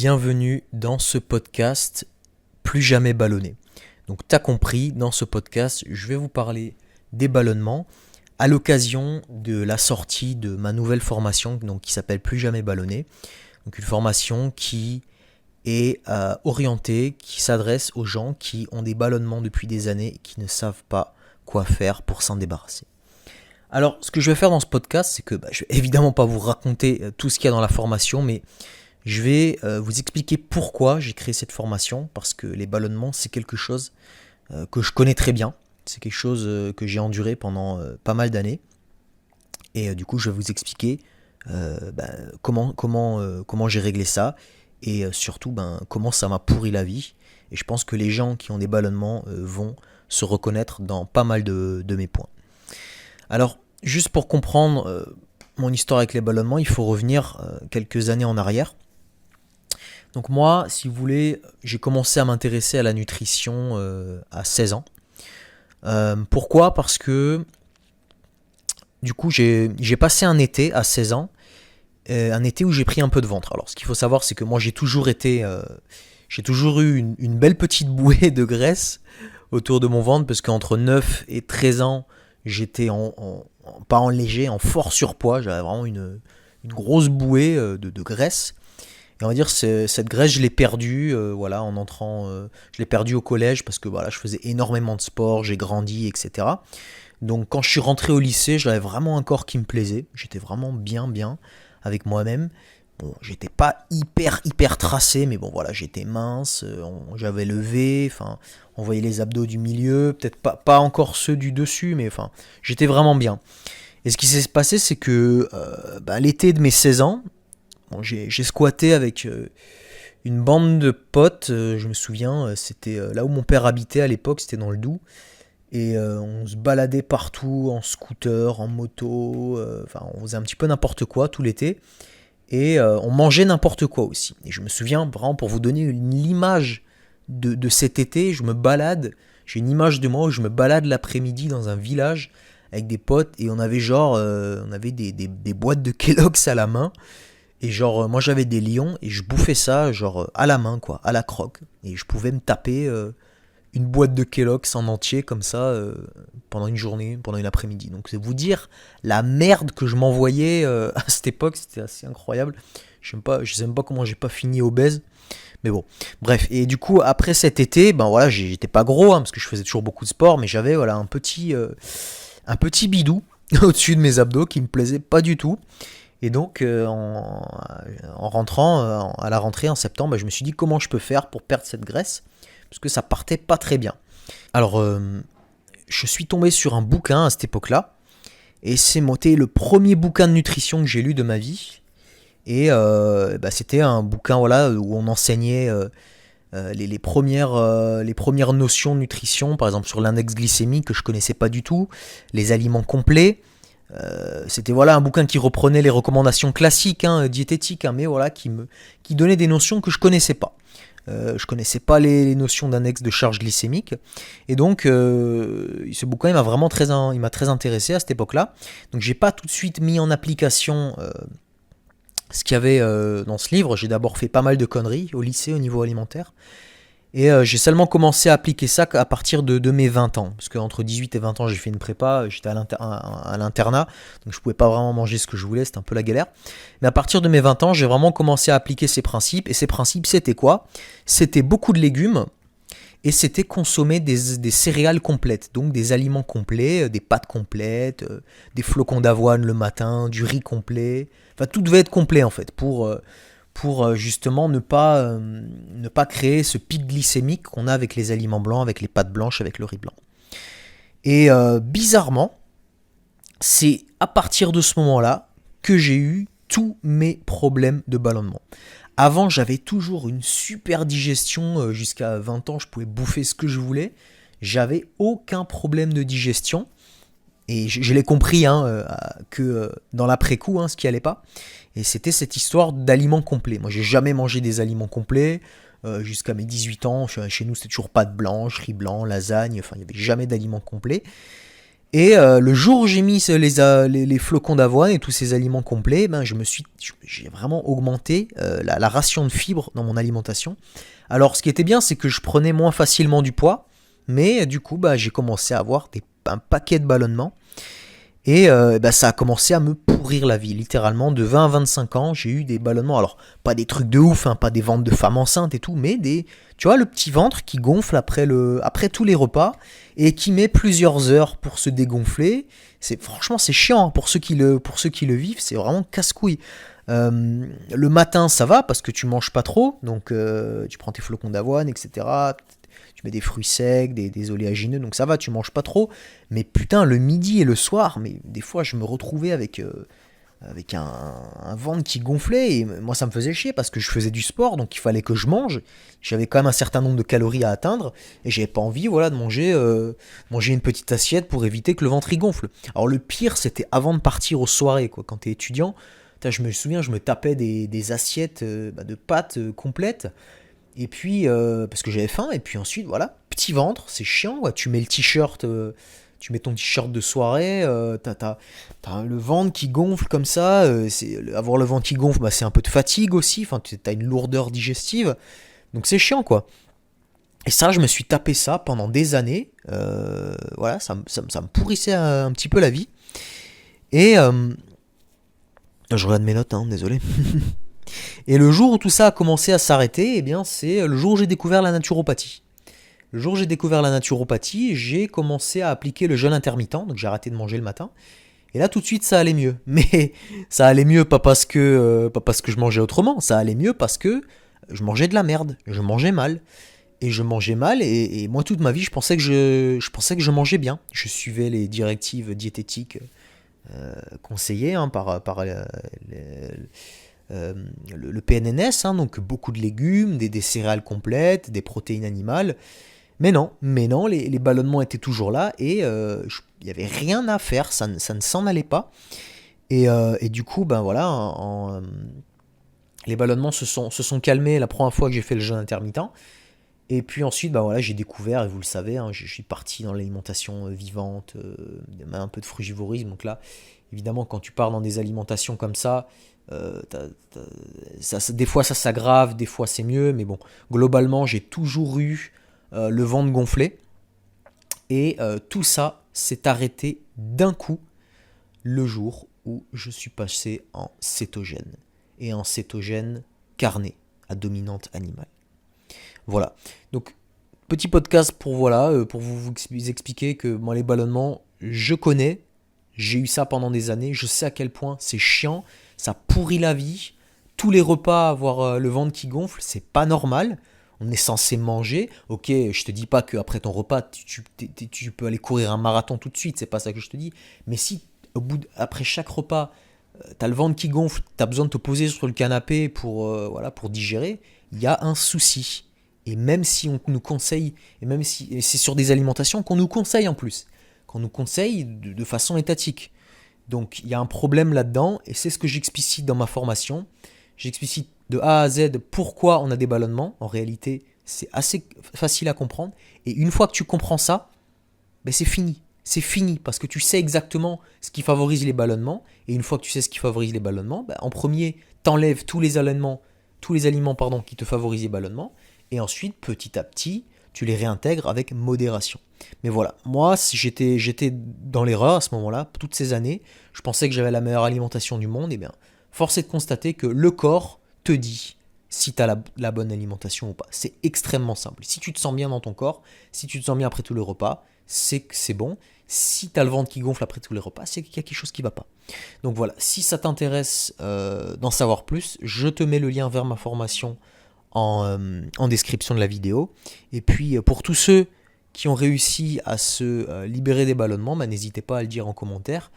bienvenue dans ce podcast Plus jamais ballonné. Donc t'as compris, dans ce podcast, je vais vous parler des ballonnements à l'occasion de la sortie de ma nouvelle formation qui s'appelle Plus jamais ballonné. Donc une formation qui est orientée, qui s'adresse aux gens qui ont des ballonnements depuis des années et qui ne savent pas quoi faire pour s'en débarrasser. Alors ce que je vais faire dans ce podcast, c'est que je vais évidemment pas vous raconter tout ce qu'il y a dans la formation, mais je vais vous expliquer pourquoi j'ai créé cette formation, parce que les ballonnements, c'est quelque chose que je connais très bien. C'est quelque chose que j'ai enduré pendant pas mal d'années. Et du coup, je vais vous expliquer comment j'ai réglé ça et surtout comment ça m'a pourri la vie. Et je pense que les gens qui ont des ballonnements vont se reconnaître dans pas mal de mes points. Alors, juste pour comprendre mon histoire avec les ballonnements, il faut revenir quelques années en arrière. Donc moi, si vous voulez, j'ai commencé à m'intéresser à la nutrition à 16 ans. Pourquoi ? Parce que du coup, j'ai passé un été à 16 ans, un été où j'ai pris un peu de ventre. Alors ce qu'il faut savoir, c'est que moi j'ai toujours eu une belle petite bouée de graisse autour de mon ventre, parce qu'entre 9 et 13 ans, j'étais pas en léger, en fort surpoids. J'avais vraiment une grosse bouée de graisse. Et on va dire cette graisse, je l'ai perdue en entrant. Je l'ai perdue au collège parce que je faisais énormément de sport, j'ai grandi, etc. Donc quand je suis rentré au lycée, j'avais vraiment un corps qui me plaisait. J'étais vraiment bien avec moi-même. Bon, j'étais pas hyper tracé, mais j'étais mince, j'avais le V, on voyait les abdos du milieu, peut-être pas encore ceux du dessus, mais j'étais vraiment bien. Et ce qui s'est passé, c'est que l'été de mes 16 ans, j'ai squatté avec une bande de potes, je me souviens, c'était là où mon père habitait à l'époque, c'était dans le Doubs, et on se baladait partout en scooter, en moto, on faisait un petit peu n'importe quoi tout l'été, et on mangeait n'importe quoi aussi. Et je me souviens, vraiment pour vous donner l'image de cet été, j'ai une image de moi où je me balade l'après-midi dans un village avec des potes, et on avait des boîtes de Kellogg's à la main. Et moi j'avais des lions et je bouffais ça à la main, à la croque. Et je pouvais me taper une boîte de Kellogg's en entier comme ça pendant une journée, pendant une après-midi. Donc c'est vous dire la merde que je m'envoyais à cette époque, c'était assez incroyable. Je sais même pas comment j'ai pas fini obèse. Mais bon, bref. Et du coup après cet été, j'étais pas gros parce que je faisais toujours beaucoup de sport, mais j'avais un petit bidou au-dessus de mes abdos qui me plaisait pas du tout. Et donc, en rentrant à la rentrée en septembre, je me suis dit comment je peux faire pour perdre cette graisse, parce que ça partait pas très bien. Alors, je suis tombé sur un bouquin à cette époque-là, et c'est le premier bouquin de nutrition que j'ai lu de ma vie. Et c'était un bouquin où on enseignait les premières notions de nutrition, par exemple sur l'index glycémique que je connaissais pas du tout, les aliments complets. C'était un bouquin qui reprenait les recommandations classiques diététiques, mais qui donnait des notions que je connaissais pas. Je connaissais pas les notions d'index de charge glycémique, et donc ce bouquin il m'a très intéressé à cette époque-là. Donc j'ai pas tout de suite mis en application ce qu'il y avait dans ce livre. J'ai d'abord fait pas mal de conneries au lycée au niveau alimentaire. Et j'ai seulement commencé à appliquer ça à partir de mes 20 ans. Parce qu'entre 18 et 20 ans, j'ai fait une prépa, j'étais à l'internat, donc je pouvais pas vraiment manger ce que je voulais, c'était un peu la galère. Mais à partir de mes 20 ans, j'ai vraiment commencé à appliquer ces principes. Et ces principes, c'était quoi ? C'était beaucoup de légumes, et c'était consommer des céréales complètes, donc des aliments complets, des pâtes complètes, des flocons d'avoine le matin, du riz complet. Tout devait être complet en fait, pour justement ne pas créer ce pic glycémique qu'on a avec les aliments blancs, avec les pâtes blanches, avec le riz blanc. Et bizarrement, c'est à partir de ce moment-là que j'ai eu tous mes problèmes de ballonnement. Avant, j'avais toujours une super digestion, jusqu'à 20 ans, je pouvais bouffer ce que je voulais. J'avais aucun problème de digestion. Et je l'ai compris que dans l'après-coup, ce qui allait pas. Et c'était cette histoire d'aliments complets. Moi, j'ai jamais mangé des aliments complets jusqu'à mes 18 ans. Chez nous, c'était toujours pâtes blanches, riz blanc, lasagne. Il n'y avait jamais d'aliments complets. Et le jour où j'ai mis les flocons d'avoine et tous ces aliments complets, ben j'ai vraiment augmenté la ration de fibres dans mon alimentation. Alors ce qui était bien, c'est que je prenais moins facilement du poids, mais du coup j'ai commencé à avoir un paquet de ballonnements. Et ça a commencé à me pourrir la vie, littéralement. De 20 à 25 ans, j'ai eu des ballonnements. Alors, pas des trucs de ouf, hein, pas des ventres de femmes enceintes et tout, mais tu vois, le petit ventre qui gonfle après tous les repas et qui met plusieurs heures pour se dégonfler. Franchement, c'est chiant, hein, pour ceux qui le vivent, c'est vraiment casse-couille. Le matin, ça va parce que tu manges pas trop, donc tu prends tes flocons d'avoine, etc. Tu mets des fruits secs, des oléagineux, donc ça va, tu manges pas trop. Mais putain, le midi et le soir, mais des fois je me retrouvais avec un ventre qui gonflait, et moi ça me faisait chier parce que je faisais du sport, donc il fallait que je mange. J'avais quand même un certain nombre de calories à atteindre, et j'avais pas envie de manger une petite assiette pour éviter que le ventre y gonfle. Alors le pire, c'était avant de partir aux soirées, quoi. Quand t'es étudiant, je me souviens, je me tapais des assiettes de pâtes complètes. Et puis, parce que j'avais faim, et puis ensuite, voilà, petit ventre, c'est chiant, ouais. Tu mets le t-shirt, tu mets ton t-shirt de soirée, t'as le ventre qui gonfle comme ça, avoir le ventre qui gonfle, c'est un peu de fatigue aussi, enfin, t'as une lourdeur digestive, donc c'est chiant, quoi. Et ça, je me suis tapé ça pendant des années, voilà, ça me pourrissait un petit peu la vie, et je regarde mes notes, hein, désolé. Et le jour où tout ça a commencé à s'arrêter, eh bien, c'est le jour où j'ai découvert la naturopathie. Le jour où j'ai découvert la naturopathie, j'ai commencé à appliquer le jeûne intermittent, donc j'ai arrêté de manger le matin. Et là, tout de suite, ça allait mieux. Mais ça allait mieux pas parce que je mangeais autrement, ça allait mieux parce que je mangeais de la merde, je mangeais mal. Et je mangeais mal, et moi, toute ma vie, je pensais que je mangeais bien. Je suivais les directives diététiques conseillées par le PNNS, hein, donc beaucoup de légumes, des céréales complètes, des protéines animales. Mais non, les ballonnements étaient toujours là, et il n'y avait rien à faire, ça ne s'en allait pas. Et du coup, les ballonnements se sont calmés la première fois que j'ai fait le jeûne intermittent. Et puis ensuite, j'ai découvert, et vous le savez, hein, je suis parti dans l'alimentation vivante, un peu de frugivorisme. Donc là, évidemment, quand tu pars dans des alimentations comme ça, des fois ça s'aggrave, des fois c'est mieux, mais bon, globalement, j'ai toujours eu le ventre gonflé. Et tout ça s'est arrêté d'un coup le jour où je suis passé en cétogène. Et en cétogène carné, à dominante animale. Voilà. Donc, petit podcast pour vous expliquer que moi, les ballonnements, je connais. J'ai eu ça pendant des années. Je sais à quel point c'est chiant. Ça pourrit la vie. Tous les repas, avoir le ventre qui gonfle, c'est pas normal. On est censé manger. Ok, je te dis pas qu'après ton repas, tu peux aller courir un marathon tout de suite. C'est pas ça que je te dis. Mais si, après chaque repas, t'as le ventre qui gonfle, t'as besoin de te poser sur le canapé pour digérer, il y a un souci. Et même si on nous conseille, et c'est sur des alimentations qu'on nous conseille en plus, qu'on nous conseille de façon étatique. Donc il y a un problème là-dedans, et c'est ce que j'explicite dans ma formation. J'explicite de A à Z pourquoi on a des ballonnements. En réalité, c'est assez facile à comprendre. Et une fois que tu comprends ça, c'est fini. C'est fini, parce que tu sais exactement ce qui favorise les ballonnements. Et une fois que tu sais ce qui favorise les ballonnements, en premier, t'enlèves tous les aliments qui te favorisent les ballonnements. Et ensuite, petit à petit, tu les réintègres avec modération. Mais voilà, moi, j'étais dans l'erreur à ce moment-là, toutes ces années. Je pensais que j'avais la meilleure alimentation du monde. Et bien, force est de constater que le corps te dit si tu as la bonne alimentation ou pas. C'est extrêmement simple. Si tu te sens bien dans ton corps, si tu te sens bien après tous les repas, c'est que c'est bon. Si tu as le ventre qui gonfle après tous les repas, c'est qu'il y a quelque chose qui ne va pas. Donc voilà, si ça t'intéresse d'en savoir plus, je te mets le lien vers ma formation en description de la vidéo. Et puis pour tous ceux qui ont réussi à se libérer des ballonnements, n'hésitez pas à le dire en commentaire.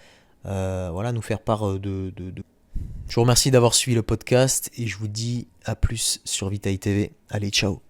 Nous faire part de. Je vous remercie d'avoir suivi le podcast, et je vous dis à plus sur Vitaï TV. Allez, ciao.